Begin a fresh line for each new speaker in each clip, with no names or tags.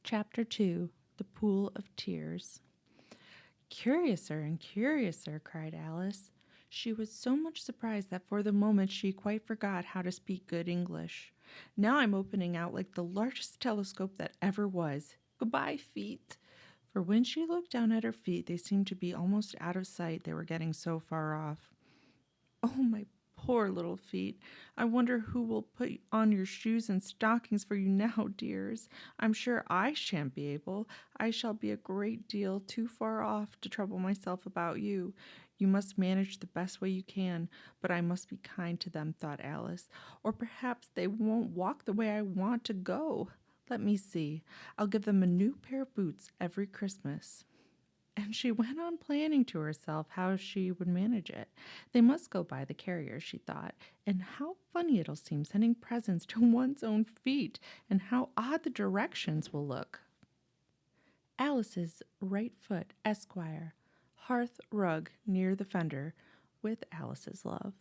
Chapter 2 The Pool of Tears. Curiouser and curiouser, cried Alice. She was so much surprised that for the moment she quite forgot how to speak good English. Now I'm opening out like the largest telescope that ever was. Goodbye, feet. For when she looked down at her feet, they seemed to be almost out of sight, they were getting so far off. Oh, my poor little feet. I wonder who will put on your shoes and stockings for you now, dears. I'm sure I shan't be able. I shall be a great deal too far off to trouble myself about you. You must manage the best way you can, but I must be kind to them, thought Alice, or perhaps they won't walk the way I want to go. Let me see. I'll give them a new pair of boots every Christmas. And she went on planning to herself how she would manage it. They must go by the carrier, she thought, and how funny it'll seem sending presents to one's own feet, and how odd the directions will look. Alice's right foot, Esquire, hearth rug near the fender, with Alice's love.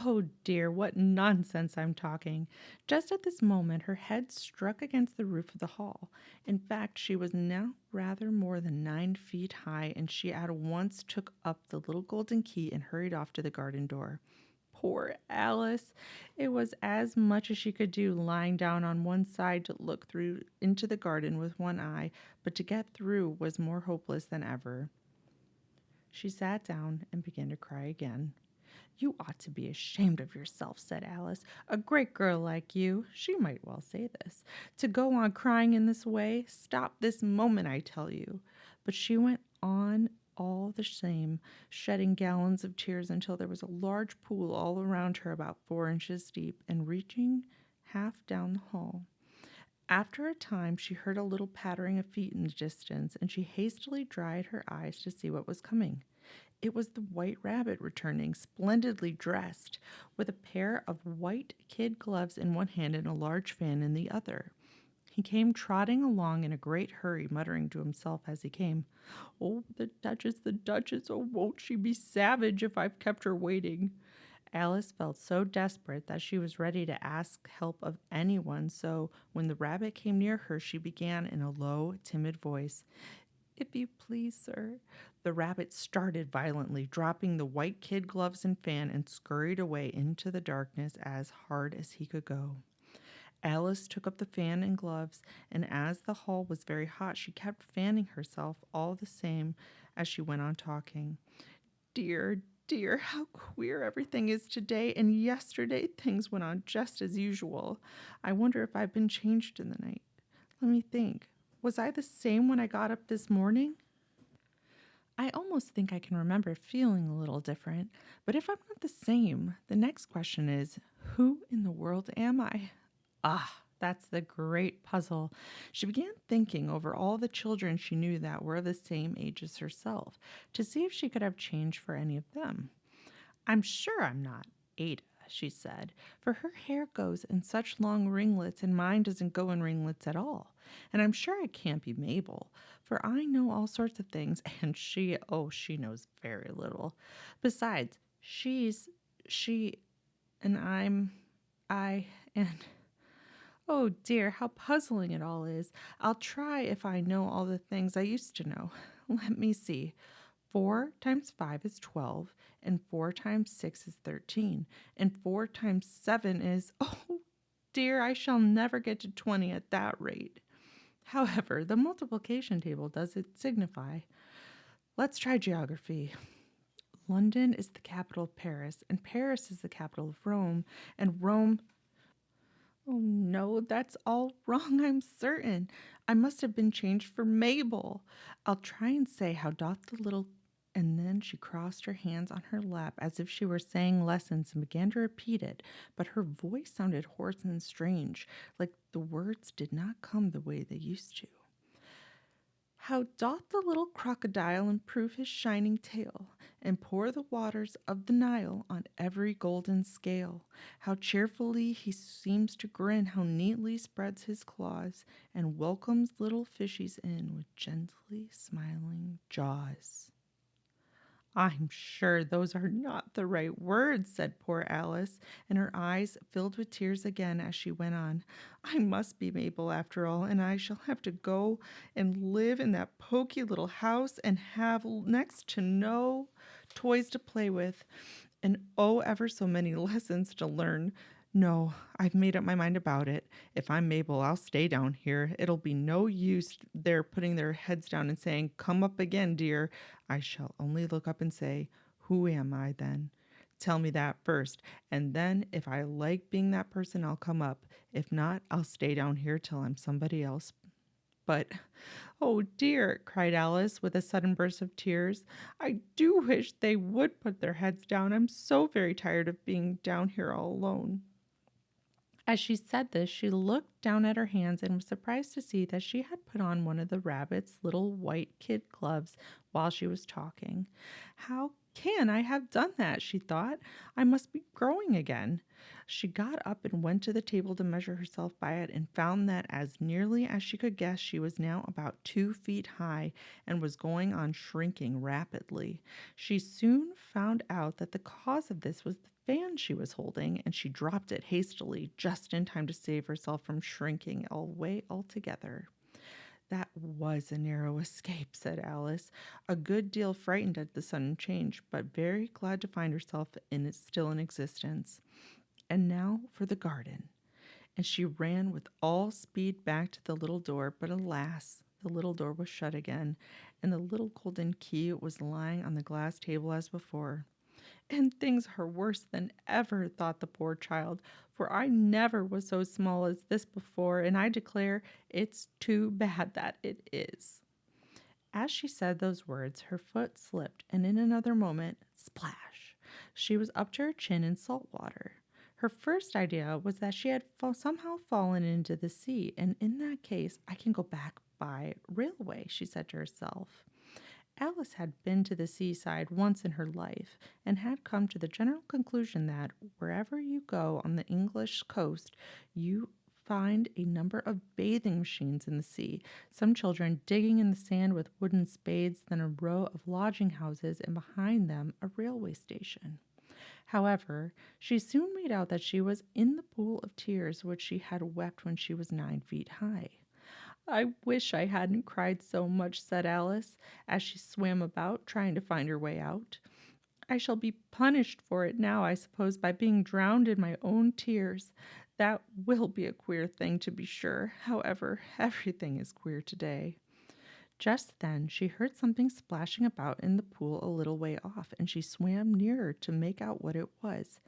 Oh dear, what nonsense I'm talking. Just at this moment, her head struck against the roof of the hall. In fact, she was now rather more than 9 feet high, and she at once took up the little golden key and hurried off to the garden door. Poor Alice! It was as much as she could do lying down on one side to look through into the garden with one eye, but to get through was more hopeless than ever. She sat down and began to cry again. You ought to be ashamed of yourself, said Alice. A great girl like you, she might well say this, to go on crying in this way. Stop this moment, I tell you. But she went on all the same, shedding gallons of tears until there was a large pool all around her about 4 inches deep and reaching half down the hall. After a time, she heard a little pattering of feet in the distance, and she hastily dried her eyes to see what was coming. It was the White Rabbit returning, splendidly dressed, with a pair of white kid gloves in one hand and a large fan in the other. He came trotting along in a great hurry, muttering to himself as he came, "Oh, the Duchess, oh, won't she be savage if I've kept her waiting?" Alice felt so desperate that she was ready to ask help of anyone, so when the rabbit came near her, she began in a low, timid voice, "If you please, sir." The rabbit started violently, dropping the white kid gloves and fan, and scurried away into the darkness as hard as he could go. Alice took up the fan and gloves, and as the hall was very hot, she kept fanning herself all the same as she went on talking. Dear, dear, how queer everything is today, and yesterday things went on just as usual. I wonder if I've been changed in the night. Let me think. Was I the same when I got up this morning? I almost think I can remember feeling a little different, but if I'm not the same, the next question is, who in the world am I? Ah, that's the great puzzle. She began thinking over all the children she knew that were the same age as herself, to see if she could have changed for any of them. I'm sure I'm not Ada, she said, for her hair goes in such long ringlets and mine doesn't go in ringlets at all. And I'm sure I can't be Mabel, for I know all sorts of things, and she knows very little. Besides, she, and and oh dear, how puzzling it all is. I'll try if I know all the things I used to know. Let me see. 4 times 5 is 12, and 4 times 6 is 13, and 4 times 7 is, oh dear, I shall never get to 20 at that rate. However, the multiplication table does it signify. Let's try geography. London is the capital of Paris, and Paris is the capital of Rome, and Rome... Oh no, that's all wrong, I'm certain. I must have been changed for Mabel. I'll try and say how doth the little... And then she crossed her hands on her lap as if she were saying lessons and began to repeat it, but her voice sounded hoarse and strange, like the words did not come the way they used to. How doth the little crocodile improve his shining tail, and pour the waters of the Nile on every golden scale? How cheerfully he seems to grin, how neatly spreads his claws, and welcomes little fishies in with gently smiling jaws. I'm sure those are not the right words, said poor Alice, and her eyes filled with tears again as she went on. I must be Mabel after all, and I shall have to go and live in that poky little house and have next to no toys to play with, and oh, ever so many lessons to learn. No, I've made up my mind about it. If I'm Mabel, I'll stay down here. It'll be no use their putting their heads down and saying, "Come up again, dear." I shall only look up and say, "Who am I then?" Tell me that first, and then if I like being that person, I'll come up. If not, I'll stay down here till I'm somebody else. But, oh dear, cried Alice with a sudden burst of tears. I do wish they would put their heads down. I'm so very tired of being down here all alone. As she said this, she looked down at her hands and was surprised to see that she had put on one of the rabbit's little white kid gloves while she was talking. How can I have done that? She thought. I must be growing again. She got up and went to the table to measure herself by it and found that as nearly as she could guess, she was now about 2 feet high and was going on shrinking rapidly. She soon found out that the cause of this was the fan she was holding, and she dropped it hastily just in time to save herself from shrinking away altogether. That was a narrow escape, said Alice, a good deal frightened at the sudden change, but very glad to find herself still in existence. And now for the garden. And she ran with all speed back to the little door, but alas, the little door was shut again, and the little golden key was lying on the glass table as before. And things are worse than ever, thought the poor child, for I never was so small as this before, and I declare it's too bad that it is. As she said those words, her foot slipped, and in another moment, splash, she was up to her chin in salt water. Her first idea was that she had somehow fallen into the sea, and in that case, I can go back by railway, she said to herself. Alice had been to the seaside once in her life and had come to the general conclusion that wherever you go on the English coast, you find a number of bathing machines in the sea, some children digging in the sand with wooden spades, then a row of lodging houses, and behind them a railway station. However, she soon made out that she was in the pool of tears which she had wept when she was 9 feet high. I wish I hadn't cried so much, said Alice, as she swam about, trying to find her way out. I shall be punished for it now, I suppose, by being drowned in my own tears. That will be a queer thing, to be sure. However, everything is queer today. Just then she heard something splashing about in the pool a little way off, and she swam nearer to make out what it was.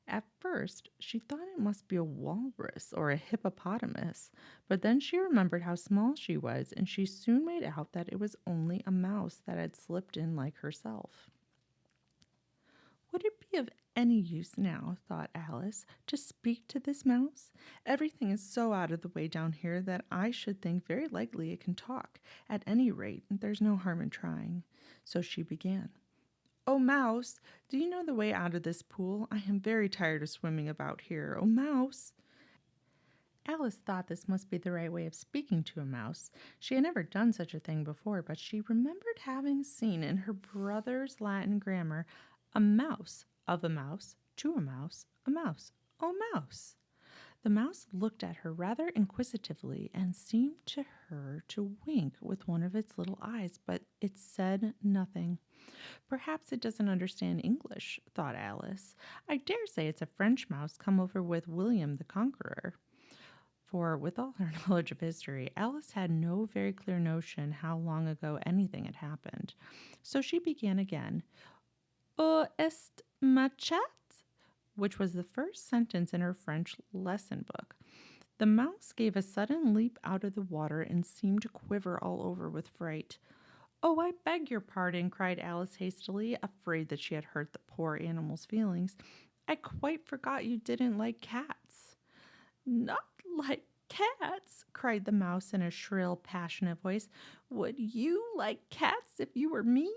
At first, she thought it must be a walrus or a hippopotamus, but then she remembered how small she was, and she soon made out that it was only a mouse that had slipped in like herself. Would it be of any use now, thought Alice, to speak to this mouse? Everything is so out of the way down here that I should think very likely it can talk. At any rate, there's no harm in trying. So she began. "Oh, Mouse, do you know the way out of this pool? I am very tired of swimming about here. Oh, Mouse." Alice thought this must be the right way of speaking to a mouse. She had never done such a thing before, but she remembered having seen in her brother's Latin grammar a mouse, of a mouse, to a mouse, a mouse, oh mouse. The mouse looked at her rather inquisitively and seemed to her to wink with one of its little eyes, but it said nothing. Perhaps it doesn't understand English, thought Alice. I dare say it's a French mouse come over with William the Conqueror. For with all her knowledge of history, Alice had no very clear notion how long ago anything had happened. So she began again. "O est ma chat?" which was the first sentence in her French lesson book. The mouse gave a sudden leap out of the water and seemed to quiver all over with fright. "Oh, I beg your pardon," cried Alice hastily, afraid that she had hurt the poor animal's feelings. "I quite forgot you didn't like cats." "Not like cats?" cried the mouse in a shrill, passionate voice. "Would you like cats if you were me?"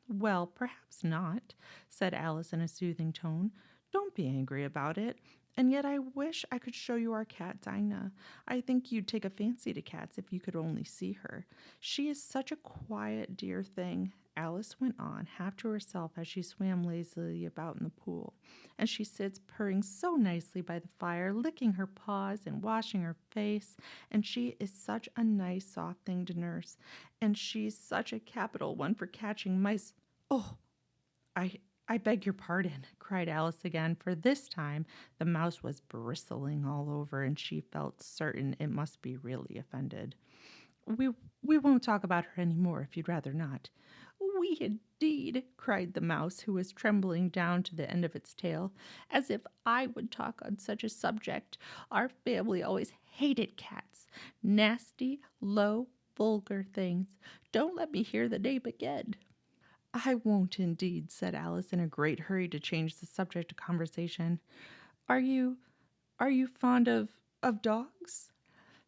"Well, perhaps not," said Alice in a soothing tone. "Don't be angry about it. And yet I wish I could show you our cat, Dinah. I think you'd take a fancy to cats if you could only see her. She is such a quiet, dear thing. Alice went on, half to herself as she swam lazily about in the pool. And she sits purring so nicely by the fire, licking her paws and washing her face. And she is such a nice, soft thing to nurse. And she's such a capital one for catching mice. Oh, I I beg your pardon, cried Alice again, for this time the mouse was bristling all over, and she felt certain it must be really offended. We we won't talk about her any more if you'd rather not. We indeed, cried the mouse, who was trembling down to the end of its tail. As if I would talk on such a subject. Our family always hated cats. Nasty, low, vulgar things. Don't let me hear the name again. I won't indeed, said Alice in a great hurry to change the subject of conversation. Are you are you fond of dogs?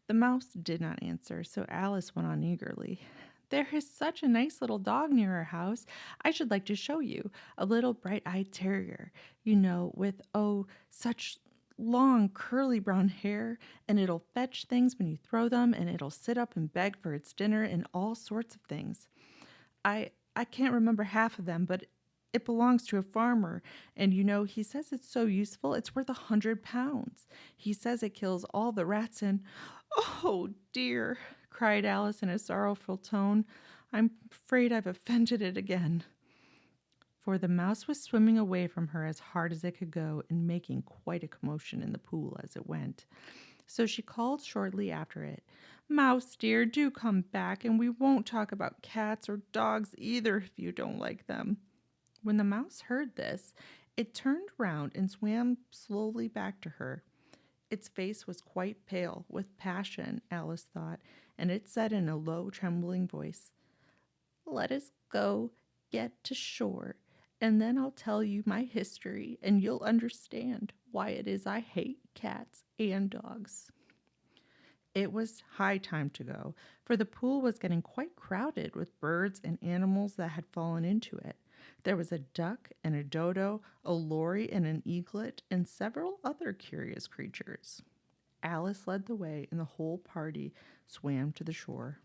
The mouse did not answer, so Alice went on eagerly. There is such a nice little dog near our house. I should like to show you. A little bright-eyed terrier, you know, with, oh, such long curly brown hair, and it'll fetch things when you throw them, and it'll sit up and beg for its dinner and all sorts of things. I can't remember half of them, but it belongs to a farmer, and you know, he says it's so useful, it's worth £100. He says it kills all the rats and oh dear, cried Alice in a sorrowful tone. I'm afraid I've offended it again. For the mouse was swimming away from her as hard as it could go and making quite a commotion in the pool as it went. So she called shortly after it, Mouse dear, do come back, and we won't talk about cats or dogs either if you don't like them. When the mouse heard this, it turned round and swam slowly back to her. Its face was quite pale with passion, Alice thought, and it said in a low, trembling voice, Let us go get to shore, and then I'll tell you my history, and you'll understand why it is I hate cats and dogs. It was high time to go, for the pool was getting quite crowded with birds and animals that had fallen into it. There was a duck and a dodo, a lory and an eaglet, and several other curious creatures. Alice led the way, and the whole party swam to the shore.